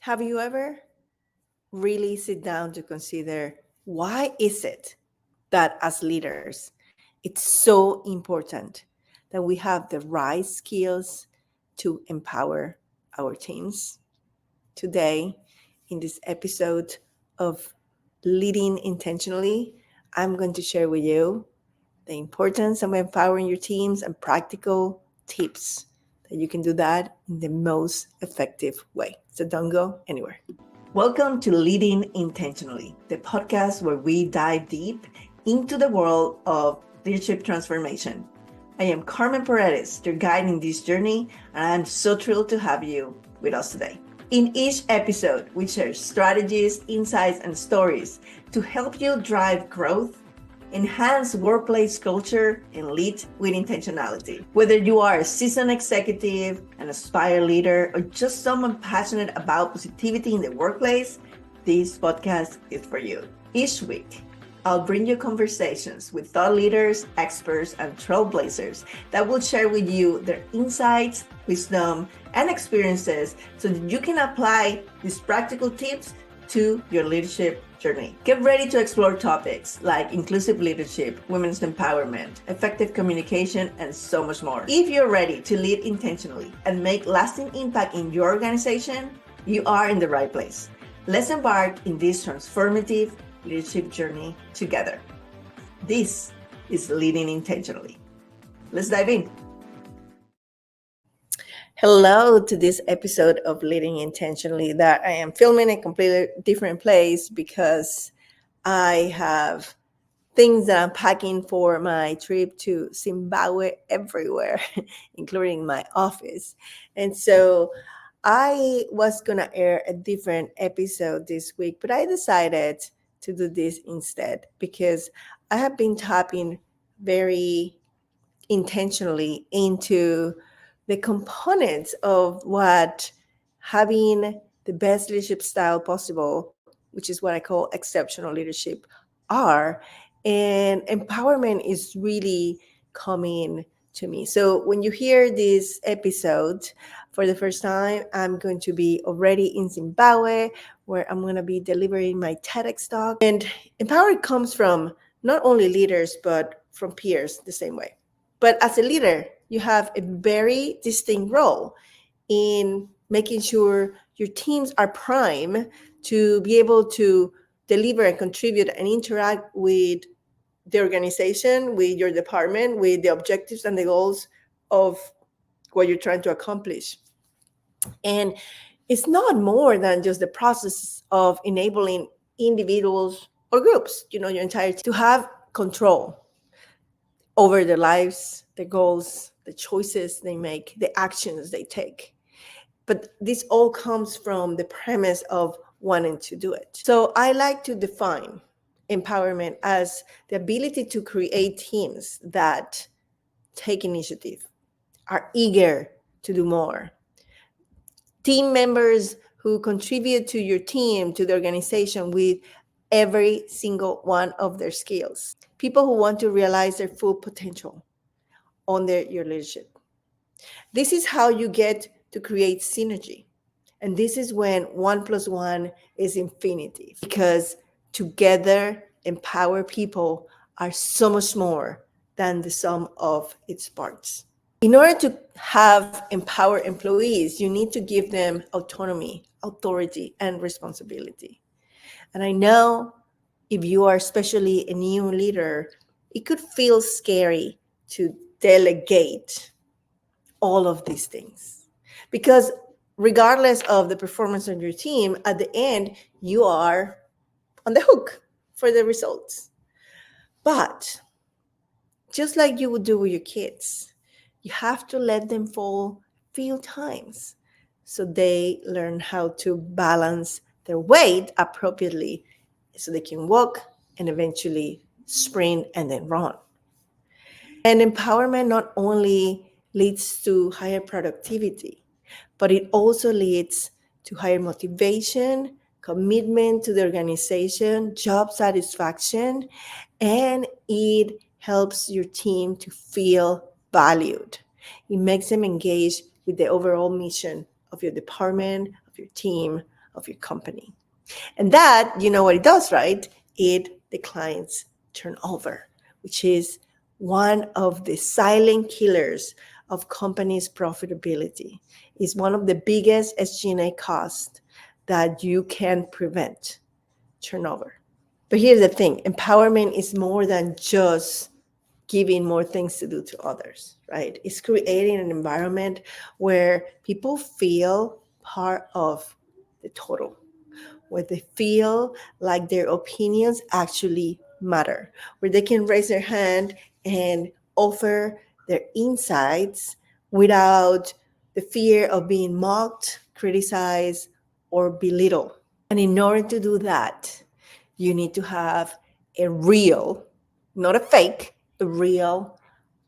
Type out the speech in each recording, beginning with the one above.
Have you ever really sit down to consider why is it that as leaders, it's so important that we have the right skills to empower our teams? Today, in this episode of Leading Intentionally, I'm going to share with you the importance of empowering your teams and practical tips that you can do that in the most effective way. So don't go anywhere. Welcome to Leading Intentionally, the podcast where we dive deep into the world of leadership transformation. I am Carmen Paredes, your guide in this journey, and I'm so thrilled to have you with us today. In each episode, we share strategies, insights, and stories to help you drive growth, enhance workplace culture, and lead with intentionality. Whether you are a seasoned executive, an aspired leader, or just someone passionate about positivity in the workplace, this podcast is for you. Each week, I'll bring you conversations with thought leaders, experts, and trailblazers that will share with you their insights, wisdom, and experiences so that you can apply these practical tips to your leadership journey. Get ready to explore topics like inclusive leadership, women's empowerment, effective communication, and so much more. If you're ready to lead intentionally and make lasting impact in your organization, you are in the right place. Let's embark in this transformative leadership journey together. This is Leading Intentionally. Let's dive in. Hello to this episode of Leading Intentionally that I am filming in a completely different place because I have things that I'm packing for my trip to Zimbabwe everywhere, including my office. And so I was going to air a different episode this week, but I decided to do this instead because I have been tapping very intentionally into the components of what having the best leadership style possible, which is what I call exceptional leadership, are. And empowerment is really coming to me. So when you hear this episode for the first time, I'm going to be already in Zimbabwe, where I'm going to be delivering my TEDx talk. And empowerment comes from not only leaders, but from peers the same way. But as a leader, you have a very distinct role in making sure your teams are prime to be able to deliver and contribute and interact with the organization, with your department, with the objectives and the goals of what you're trying to accomplish. And it's not more than just the process of enabling individuals or groups, your entire team, to have control over their lives, their goals, the choices they make, the actions they take. But this all comes from the premise of wanting to do it. So I like to define empowerment as the ability to create teams that take initiative, are eager to do more. Team members who contribute to your team, to the organization with every single one of their skills. People who want to realize their full potential under your leadership. This is how you get to create synergy. And this is when 1 + 1 is infinity, because together empowered people are so much more than the sum of its parts. In order to have empowered employees, you need to give them autonomy, authority, and responsibility. And I know if you are especially a new leader, it could feel scary to delegate all of these things, because regardless of the performance of your team, at the end, you are on the hook for the results. But just like you would do with your kids, you have to let them fall a few times so they learn how to balance their weight appropriately so they can walk and eventually sprint and then run. And empowerment not only leads to higher productivity, but it also leads to higher motivation, commitment to the organization, job satisfaction, and it helps your team to feel valued. It makes them engage with the overall mission of your department, of your team, of your company. And that, you know what it does, right? It declines turnover, which is one of the silent killers of companies' profitability. It's one of the biggest SG&A costs that you can prevent, turnover. But here's the thing, empowerment is more than just giving more things to do to others, right? It's creating an environment where people feel part of the total, where they feel like their opinions actually matter, where they can raise their hand and offer their insights without the fear of being mocked, criticized, or belittled. And in order to do that, you need to have a real, not a fake, a real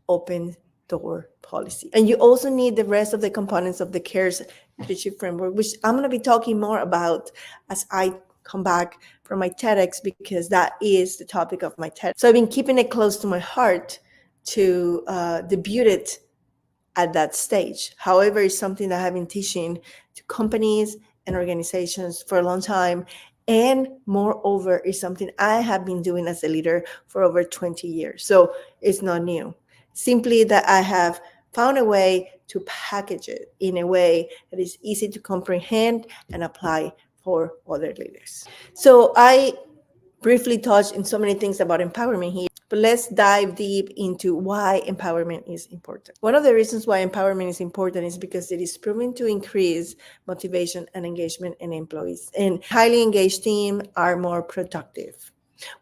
open door policy. And you also need the rest of the components of the CARES leadership framework, which I'm going to be talking more about as I come back from my TEDx, because that is the topic of my TED. So I've been keeping it close to my heart to debut it at that stage. However, it's something that I've been teaching to companies and organizations for a long time. And moreover, it's something I have been doing as a leader for over 20 years. So it's not new. Simply that I have found a way to package it in a way that is easy to comprehend and apply for other leaders. So I briefly touched in so many things about empowerment here, but let's dive deep into why empowerment is important. One of the reasons why empowerment is important is because it is proven to increase motivation and engagement in employees. And highly engaged teams are more productive.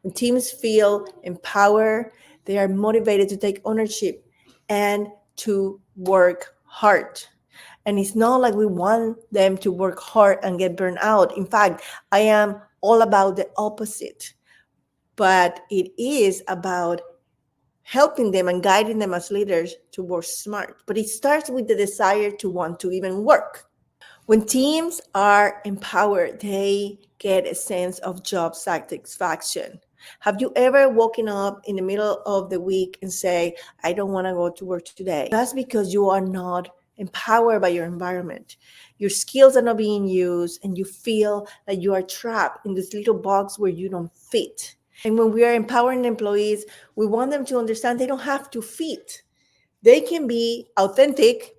When teams feel empowered, they are motivated to take ownership and to work hard. And it's not like we want them to work hard and get burned out. In fact, I am all about the opposite. But it is about helping them and guiding them as leaders to work smart. But it starts with the desire to want to even work. When teams are empowered, they get a sense of job satisfaction. Have you ever woken up in the middle of the week and say, I don't want to go to work today? That's because you are not empowered by your environment. Your skills are not being used, and you feel that you are trapped in this little box where you don't fit. And when we are empowering employees, we want them to understand they don't have to fit. They can be authentic,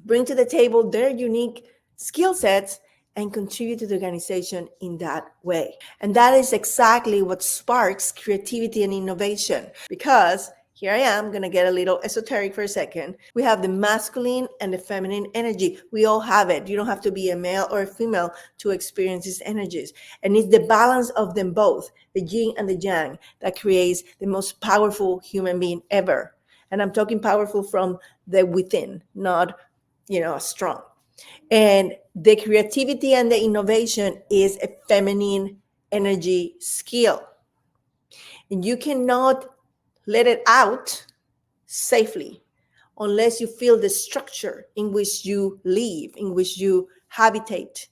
bring to the table their unique skill sets, and contribute to the organization in that way. And that is exactly what sparks creativity and innovation. Because here I am going to get a little esoteric for a second. We have the masculine and the feminine energy. We all have it. You don't have to be a male or a female to experience these energies. And it's the balance of them both, the yin and the yang, that creates the most powerful human being ever. And I'm talking powerful from the within, not strong. And the creativity and the innovation is a feminine energy skill. And you cannot let it out safely unless you feel the structure in which you live, in which you habitate,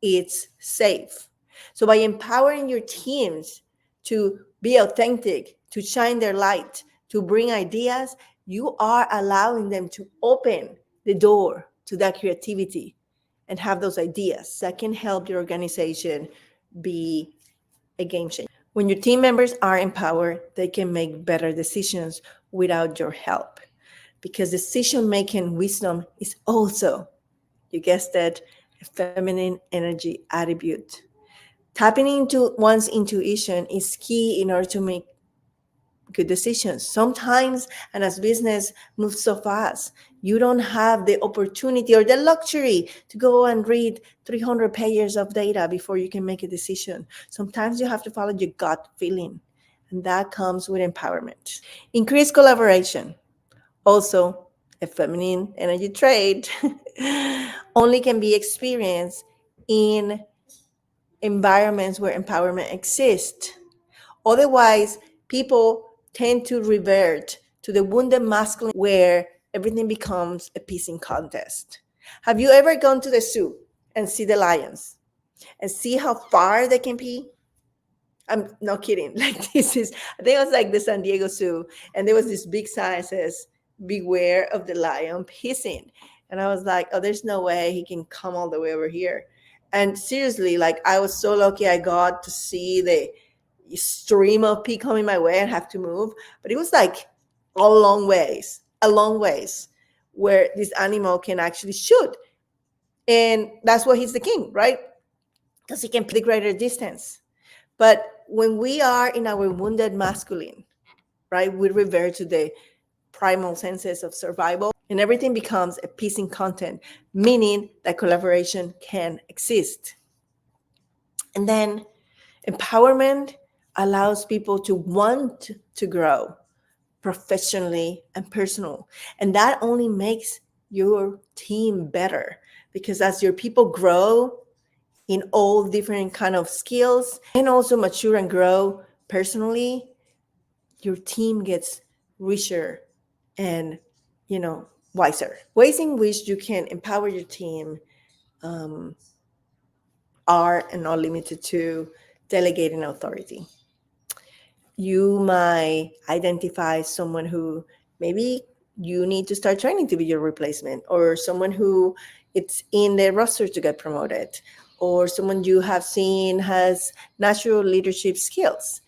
it's safe. So by empowering your teams to be authentic, to shine their light, to bring ideas, you are allowing them to open the door to that creativity and have those ideas that can help your organization be a game changer. When your team members are empowered, they can make better decisions without your help, because decision-making wisdom is also, you guessed it, a feminine energy attribute. Tapping into one's intuition is key in order to make good decisions. Sometimes, and as business moves so fast, you don't have the opportunity or the luxury to go and read 300 pages of data before you can make a decision. Sometimes you have to follow your gut feeling, and that comes with empowerment. Increased collaboration, also a feminine energy trait, only can be experienced in environments where empowerment exists. Otherwise, people tend to revert to the wounded masculine where everything becomes a pissing contest. Have you ever gone to the zoo and see the lions and see how far they can pee? I'm not kidding. Like this is, I think it was like the San Diego Zoo, and there was this big sign that says, "Beware of the lion pissing." And I was like, oh, there's no way he can come all the way over here. And seriously, like I was so lucky I got to see the stream of pee coming my way and have to move. But it was like a long ways where this animal can actually shoot. And that's why he's the king, right? Because he can pick the greater distance. But when we are in our wounded masculine, right, we revert to the primal senses of survival and everything becomes a piecing content, meaning that collaboration can exist. And then empowerment allows people to want to grow professionally and personal. And that only makes your team better because as your people grow in all different kind of skills and also mature and grow personally, your team gets richer and, wiser. Ways in which you can empower your team um, are and not limited to delegating authority. You might identify someone who maybe you need to start training to be your replacement, or someone who it's in the roster to get promoted, or someone you have seen has natural leadership skills.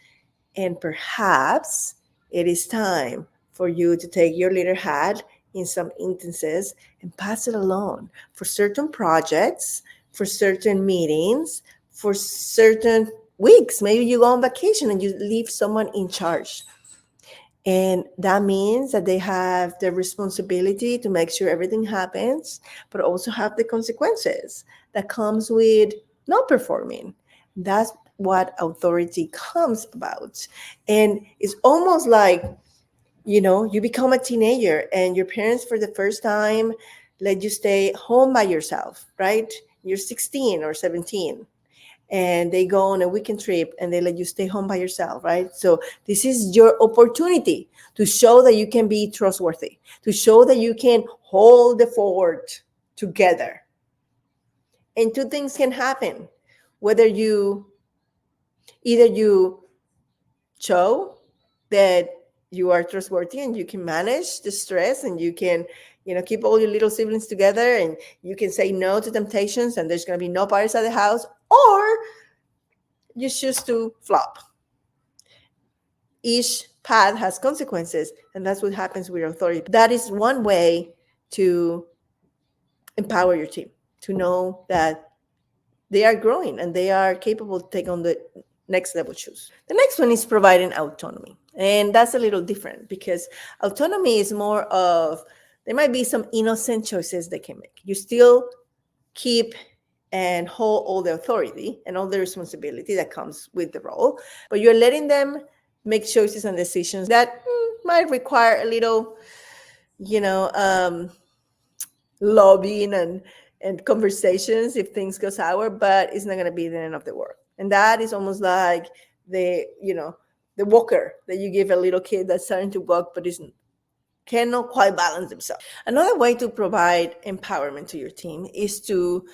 And perhaps it is time for you to take your leader hat in some instances and pass it along for certain projects, for certain meetings, for certain weeks. Maybe you go on vacation and you leave someone in charge. And that means that they have the responsibility to make sure everything happens, but also have the consequences that comes with not performing. That's what authority comes about. And it's almost like, you become a teenager and your parents for the first time let you stay home by yourself, right? You're 16 or 17 and they go on a weekend trip and they let you stay home by yourself, right? So this is your opportunity to show that you can be trustworthy, to show that you can hold the fort together. And two things can happen. Whether you show that you are trustworthy and you can manage the stress and you can, keep all your little siblings together and you can say no to temptations and there's going to be no parties at the house, or you choose to flop. Each path has consequences, and that's what happens with authority. That is one way to empower your team, to know that they are growing and they are capable to take on the next level shoes. The next one is providing autonomy. And that's a little different because autonomy is more of, there might be some innocent choices they can make. You still keep and hold all the authority and all the responsibility that comes with the role, but you're letting them make choices and decisions that might require a little, you know, um, lobbying and conversations if things go sour, but it's not going to be the end of the world. And that is almost like the walker that you give a little kid that's starting to walk but isn't cannot quite balance themselves. Another way to provide empowerment to your team is to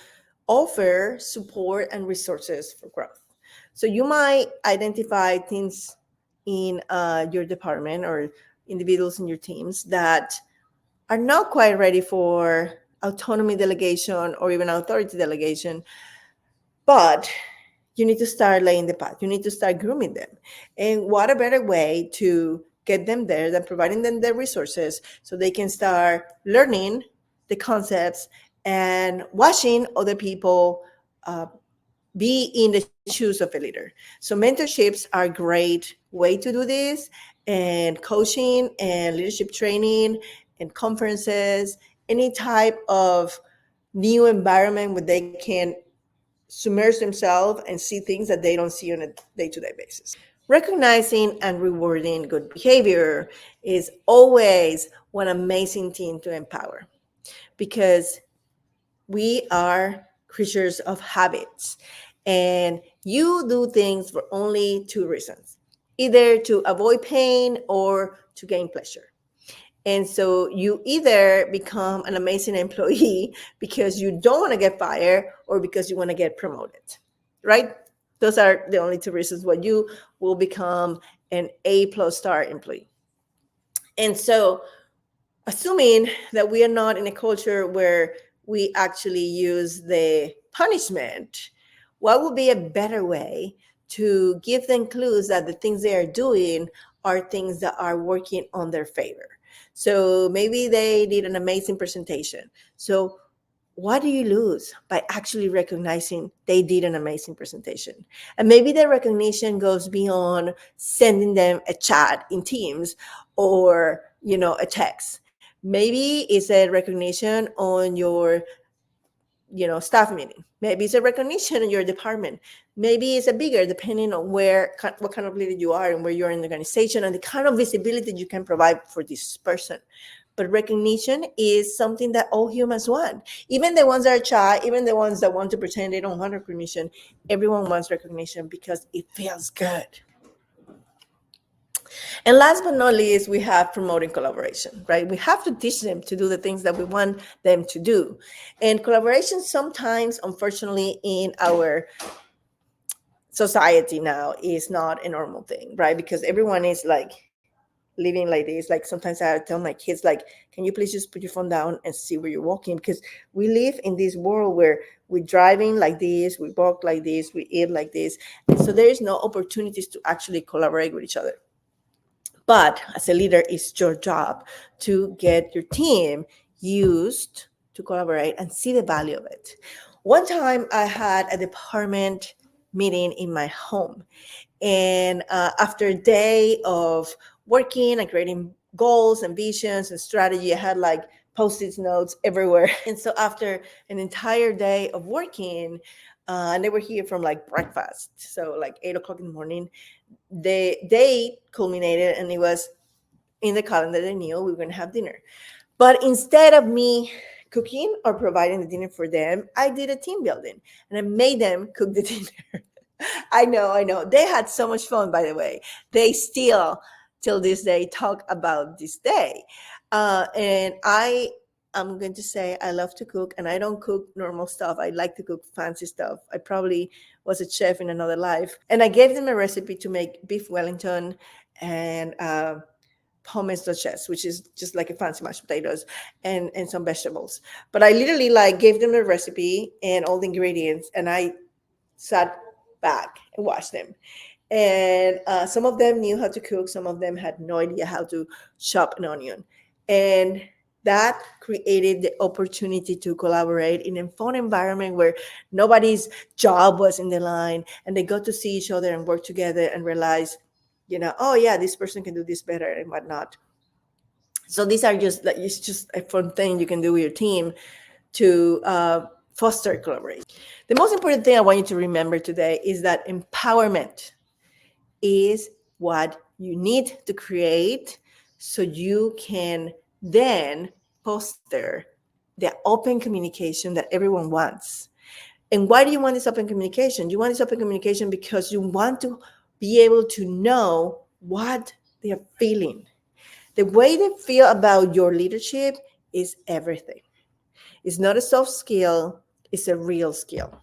offer support and resources for growth. So you might identify things in your department or individuals in your teams that are not quite ready for autonomy delegation or even authority delegation, but you need to start laying the path. You need to start grooming them. And what a better way to get them there than providing them the resources so they can start learning the concepts and watching other people be in the shoes of a leader. So mentorships are a great way to do this, and coaching and leadership training and conferences, any type of new environment where they can submerge themselves and see things that they don't see on a day-to-day basis. Recognizing and rewarding good behavior is always one amazing thing to empower because we are creatures of habits and you do things for only two reasons, either to avoid pain or to gain pleasure. And so you either become an amazing employee because you don't want to get fired or because you want to get promoted, right? Those are the only two reasons why you will become an A+ star employee. And so assuming that we are not in a culture where we actually use the punishment, what would be a better way to give them clues that the things they are doing are things that are working on their favor? So maybe they did an amazing presentation. So what do you lose by actually recognizing they did an amazing presentation? And maybe the recognition goes beyond sending them a chat in Teams or, a text. Maybe it's a recognition on your, staff meeting. Maybe it's a recognition in your department. Maybe it's a bigger, depending on what kind of leader you are and where you're in the organization and the kind of visibility you can provide for this person. But recognition is something that all humans want. Even the ones that are shy, even the ones that want to pretend they don't want recognition, everyone wants recognition because it feels good. And last but not least, we have promoting collaboration, right? We have to teach them to do the things that we want them to do. And collaboration sometimes, unfortunately, in our society now is not a normal thing, right? Because everyone is like living like this. Like sometimes I tell my kids, like, can you please just put your phone down and see where you're walking? Because we live in this world where we're driving like this, we walk like this, we eat like this. And so there is no opportunities to actually collaborate with each other. But as a leader, it's your job to get your team used to collaborate and see the value of it. One time I had a department meeting in my home. And after a day of working and creating goals and visions and strategy, I had like post-it notes everywhere. And so after an entire day of working, and they were here from like breakfast, so like 8 o'clock in the morning, they culminated, and it was in the calendar. They knew we were going to have dinner. But instead of me cooking or providing the dinner for them, I did a team building and I made them cook the dinner. I know. They had so much fun, by the way. They still, till this day, talk about this day. I'm going to say I love to cook, and I don't cook normal stuff. I like to cook fancy stuff. I probably was a chef in another life. And I gave them a recipe to make beef Wellington and pommes duchesse, which is just like a fancy mashed potatoes and some vegetables. But I literally like gave them the recipe and all the ingredients, and I sat back and watched them. And some of them knew how to cook, some of them had no idea how to chop an onion. And that created the opportunity to collaborate in a fun environment where nobody's job was in the line, and they got to see each other and work together and realize, oh yeah, this person can do this better and whatnot. So these are just like, it's just a fun thing you can do with your team to foster collaboration. The most important thing I want you to remember today is that empowerment is what you need to create so you can then foster the open communication that everyone wants. And why do you want this open communication? You want this open communication because you want to be able to know what they're feeling. The way they feel about your leadership is everything. It's not a soft skill, it's a real skill.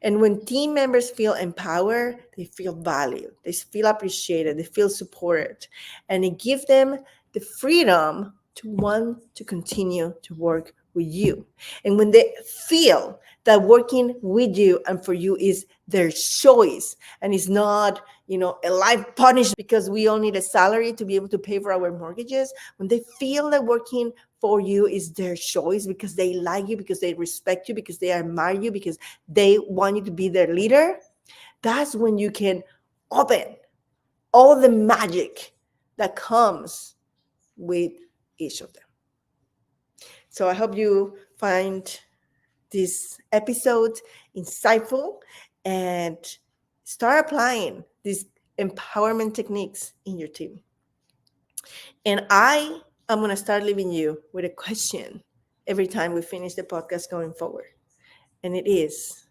And when team members feel empowered, they feel valued, they feel appreciated, they feel supported, and it gives them the freedom to want to continue to work with you. And when they feel that working with you and for you is their choice and it's not, a life punishment because we all need a salary to be able to pay for our mortgages, when they feel that working for you is their choice because they like you, because they respect you, because they admire you, because they want you to be their leader, that's when you can open all the magic that comes with each of them. So I hope you find this episode insightful and start applying these empowerment techniques in your team. And I am going to start leaving you with a question every time we finish the podcast going forward. And it is,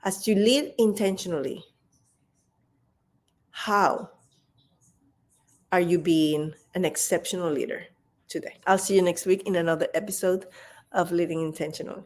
as you lead intentionally, how are you being an exceptional leader today? I'll see you next week in another episode of Leading Intentionally.